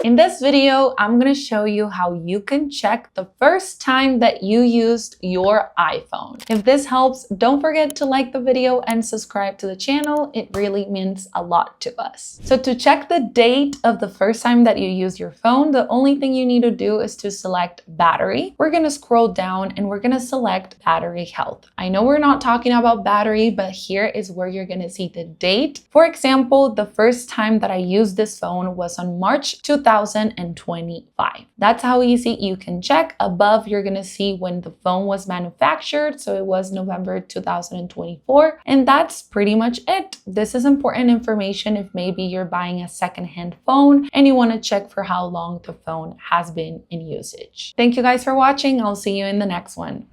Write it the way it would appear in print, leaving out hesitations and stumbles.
In this video, I'm gonna show you how you can check the first time that you used your iPhone. If this helps, don't forget to like the video and subscribe to the channel. It really means a lot to us. So to check the date of the first time that you used your phone, the only thing you need to do is to select battery. We're gonna scroll down and we're gonna select battery health. I know we're not talking about battery, but here is where you're gonna see the date. For example, the first time that I used this phone was on March 2025. That's how easy you can check. Above, you're gonna see when the phone was manufactured. So it was November 2024. And that's pretty much it. This is important information if maybe you're buying a secondhand phone and you wanna check for how long the phone has been in usage. Thank you guys for watching. I'll see you in the next one.